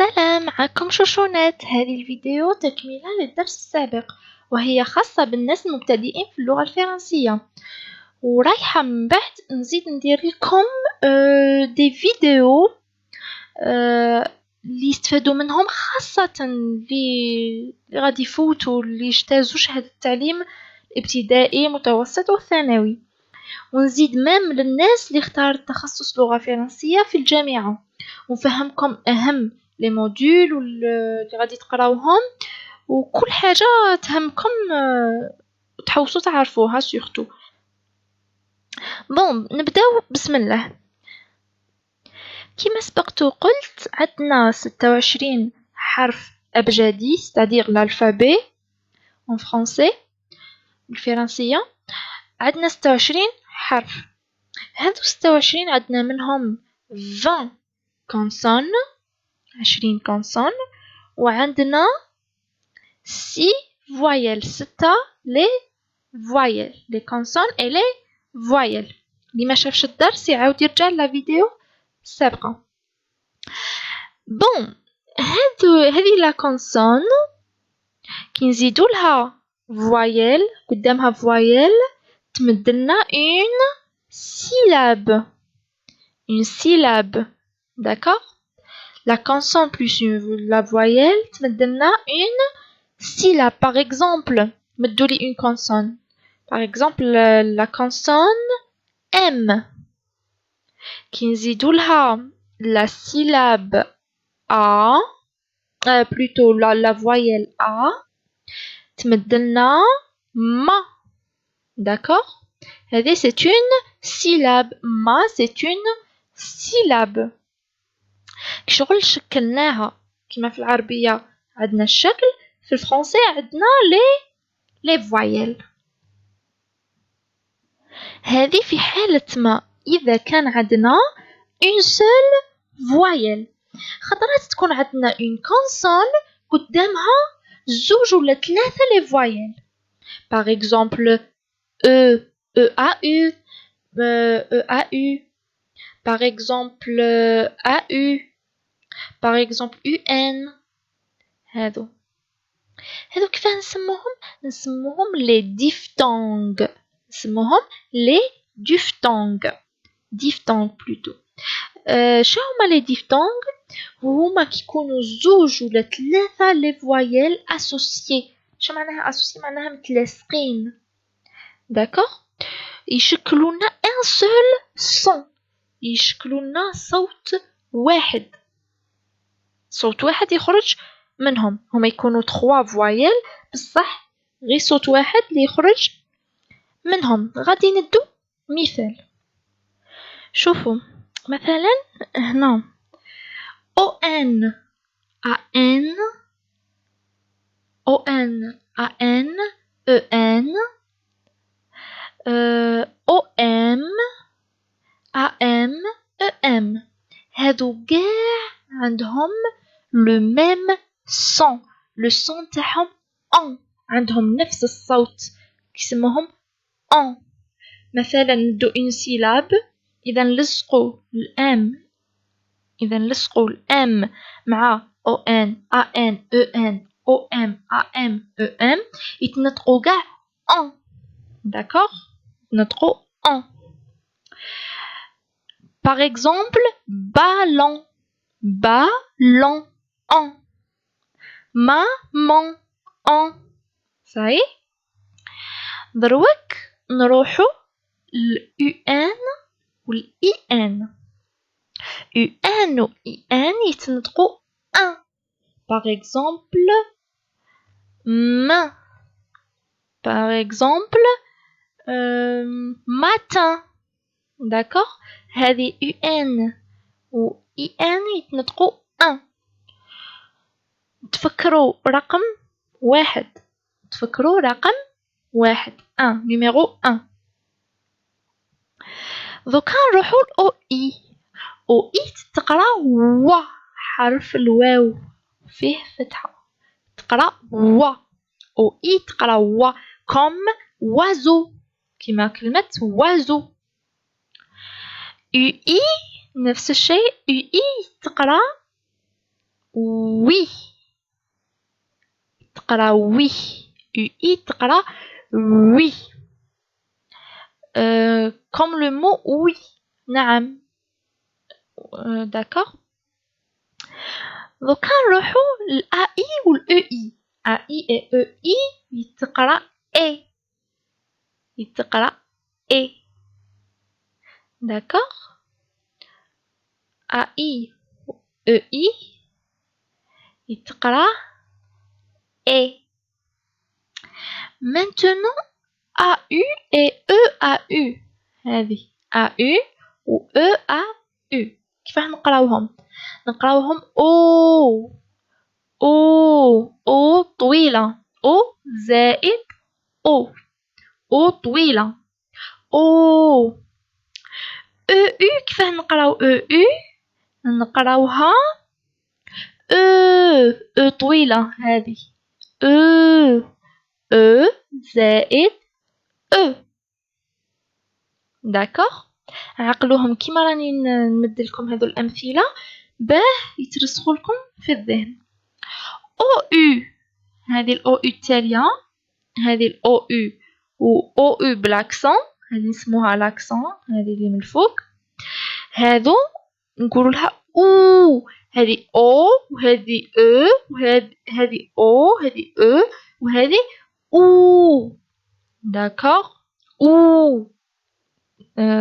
سلام، معكم شوشونات. هذه الفيديو تكملة للدرس السابق، وهي خاصة بالناس المبتدئين في اللغة الفرنسية، ورايحة من بعد نزيد ندير لكم دي فيديو اللي يستفادوا منهم، خاصة اللي غادي يفوتوا اللي يجتازوا شهادة التعليم الابتدائي متوسط والثانوي، ونزيد مام للناس اللي اختارت تخصص لغة فرنسية في الجامعة، ونفهمكم أهم لي موديول اللي غادي تقراوهم وكل حاجة تهمكم تحوسوا تعرفوها سورتو. بون نبداو بسم الله. كما سبقت قلت عندنا 26 حرف أبجدي c'est-à-dire l'alphabet en français بالفرنسية. عندنا 26 حرف، هادو 26 عندنا منهم 20 كونسون 20 كونسون، وعندنا 6 فوايل 6 لي فوايل لي كونسون اي لي فوايل. اللي ما شافش الدرس يعاود يرجع لا فيديو السابقة. بون هذه لا كونسون كي نزيدو لها فوايل قدامها فوايل تمدلنا une syllabe, d'accord? La consonne plus la voyelle تمدلنا une syllabe. Par exemple, مدولي une consonne. Par exemple, la consonne M. كي نزيدو لها la syllabe A, plutôt la voyelle A تمدلنا ma. D'accord? هذه c'est une syllabe. Ma c'est une syllabe. شغل شكلناها كما في العربية عندنا الشكل، في الفرنسي عندنا لي فوايل. هذه في حالة ما إذا كان عندنا une seule voyelle. خطرات تكون عندنا une consonne قدامها زوج ولا ثلاثة لي فوايل. par exemple EAU, par exemple AU, par exemple UN. هادو كيف نسموهم لي diphtongues. diphtongues plutôt. شو هما لي diphtongues؟ هما كيكونوا زوج ولا ثلاثة لي فوايل associés. شو معناها associés؟ معناها متلاصقين. d'accord؟ يشكلوا لنا un seul son، يشكلوا لنا صوت واحد يخرج منهم. هما يكونوا 3 فوايل بصح غير صوت واحد اللي يخرج منهم. غادي ندو مثال. شوفوا مثلا هنا ON AN ON AN EN OM AM EM. هادو كاع عندهم le même son. le son تاعهم on، عندهم نفس الصوت يسموهم on. مثلا ندو une syllabe، إذا نلصقوا الام مع ON AN EN OM AM EM يتنطقوا كاع on. d'accord؟ يتنطقوا on. par exemple ballon on. maman on. صحيح؟ دروك نروحو UN والإN. UN و IN يتنطقوا un. par exemple main. par exemple matin. d'accord؟ هذه UN و IN يتنطقوا un. تفكروا رقم واحد un numéro 1. دوكا نروحو لأو إي تقرا و، حرف الواو فيه فتحة تقرا و. أو إي تقرا و كوم وازو، كما كلمة وازو. أو إي نفس الشيء، أو إي تقرا oui. تقرا oui. UI تقرا oui. Comme le mot oui. نعم. D'accord. دوكا نروحو للAI والEI. AI et EI يتقرا E. يتقرا E. D'accord. AI EI يتقرا E. Maintenant AU et EAU. هذه AU و EAU. كيفاش نقراوهم؟ نقراوهم O طويلة. O زائد O طويلة. O. EU كيفاه نقراو EU؟ نقراوها E طويلة هذه. E زائد E. داكوغ. عقلوهم كيما راني نمد لكم هذو الأمثلة باه يترسخوا لكم في الذهن. OU هذه الأو التالية، هذه الأو و أو بلاكسون، هذه نسموها لاكسون، هذه اللي من الفوق. هذو نقولوا لها او. هذه او وهذه او وهذه او، هذه او وهذه او. داكوغ. او.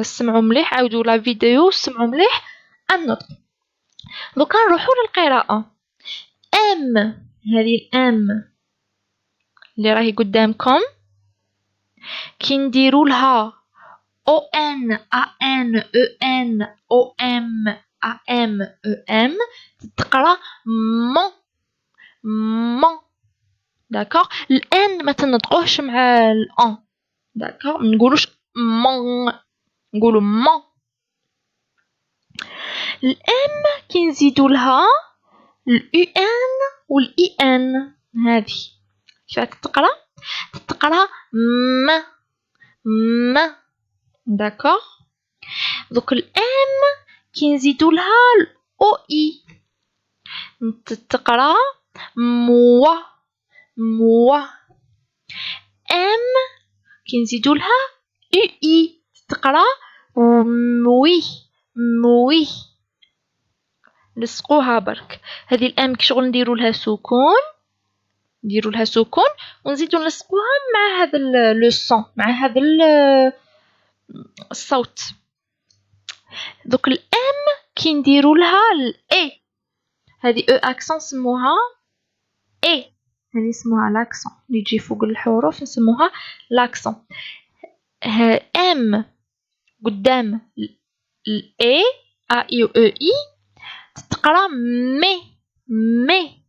سمعوا مليح، عاودوا لا فيديو سمعوا مليح النطق. دوكا نروحوا للقراءة. ام. هذه الام اللي راهي قدامكم كي نديروا لها او ان ا ان او ان او ام ا ام او ام تقرا مون. داكوغ. الان ما تنطقوهش مع الان. داكوغ. ما نقولوش مون، نقولوا مون. الام كي نزيدوا لها الاو ان والاي ان هذه كيفاش تقرا؟ تقرا م. داكوغ. دوك الام كي نزيدوا لها الاو اي تقرا موا. ام كي نزيدوا لها او اي تقرا موي. لصقوها برك. هذه الام كي شغل نديروا لها سكون ونزيدوا نلصقوها مع هذا لو صون، مع هذا الصوت. دوك الام كي نديروا لها الاي، هذه او اكسون نسموها اي، هذه اسمها لاكسون اللي تجي فوق الحروف نسموها لاكسون. ام قدام الاي اي و اي تقرا مي.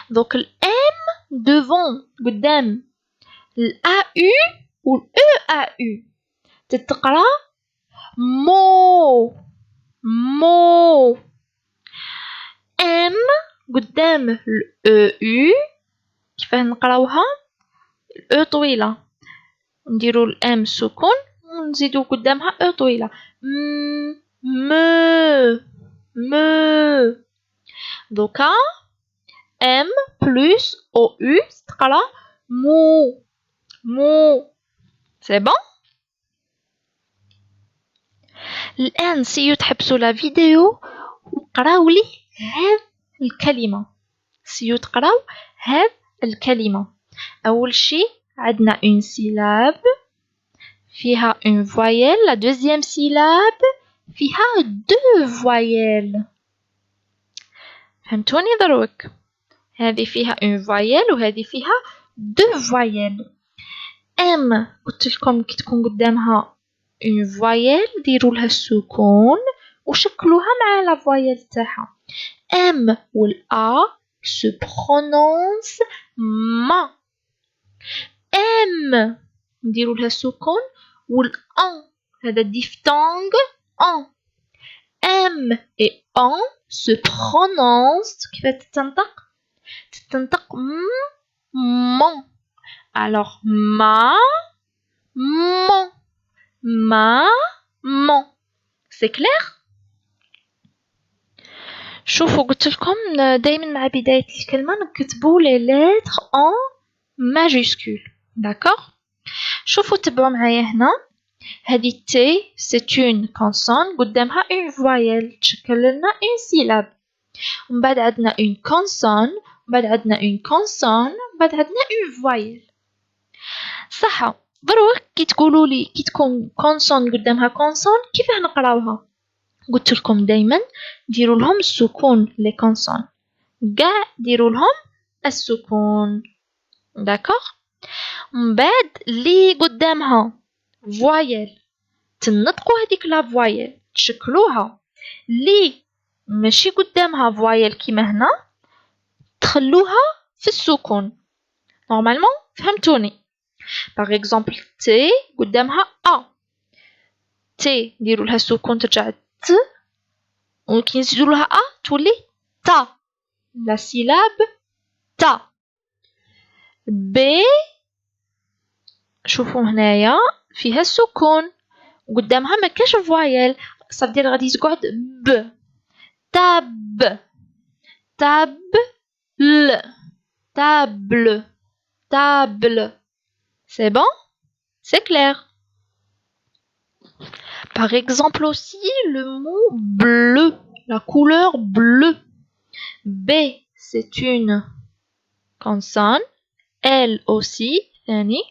دوك الام دوفون قدام الا او والاو او تتقرا مو. ام قدام الاو او كيفاه نقراوها؟ الاو طويله نديرو الام سكون ونزيدو قدامها او طويله. مو. دوكا ام بلس او او تقرا مو. سي بون. الان سيو تحبسوا لا فيديو وقراو لي هاد الكلمه. سيو تقراو هاد الكلمه. اول شي عندنا اون سيلاب فيها اون فويل، لا دوزيام سيلاب فيها دو فويل. فهمتوني دروك؟ هذه فيها اون فويل وهذه فيها دو فويل. ام قلت لكم كي تكون قدامها اون فويل ديروا لها السكون وشكلوها مع لا فويل تاعها. ام والا se prononce ما. ام نديروا لها السكون والان هذا ديفتونغ ان. ام et ان se prononce كيف تتنطق مون. alors maman. C'est clair? شوفوا قلت لكم دائما مع بداية الكلمة نكتبوا لي لتر en majuscule. داكوغ؟ شوفوا تبعوا معايا هنا. هذه T c'est une consonne قدامها une voyelle تشكل لنا une syllabe. ومن بعد عندنا une consonne، ومن بعد عندنا une consonne، ومن بعد عندنا une voyelle. صح. دروك كي تقولوا لي كي تكون consonne قدامها consonne كيفاه نقراوها؟ قلت لكم دايما ديروا لهم السكون لي consonne. كاع ديروا لهم السكون. داكوغ؟ من بعد اللي قدامها voyelle تنطقوا هذيك لا voyelle تشكلوها. اللي ماشي قدامها voyelle كيما هنا تخلوها في السكون. نورمالمون فهمتوني. باغ اكزومبل تي قدامها ا، تي نديروا لها السكون ترجع ت، وكي نزيدوا لها ا تولي تا. لا سيلاب تا. بي شوفوا هنايا فيها السكون قدامها ما كاش فوايل، صافدير غادي تقعد ب. تاب، تاب ل، تابل، table. C'est bon? C'est clair. Par exemple aussi le mot bleu, la couleur bleue. B c'est une consonne, L aussi, ثاني.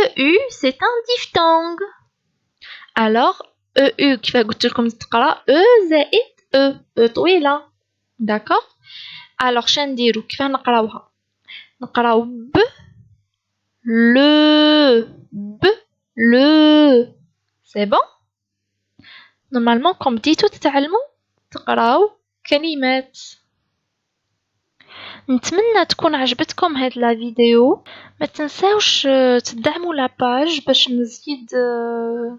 EU c'est un diphtongue. Alors EU كيف قلت لكم تقرا E زائد E، E طويلة. d'accord. alors شنديرو كيف نقراوها؟ نقراو ب le ب le. c'est bon. normalement كون بديتو تتعلموا تقراو كلمات. نتمنى تكون عجبتكم هاد لا فيديو. ما تنساوش تدعموا لا باج باش نزيد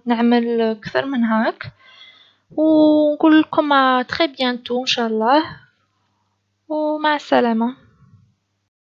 نعمل اكثر من هاك، ونقول لكم تري بيانتو ان شاء الله، ومع السلامه.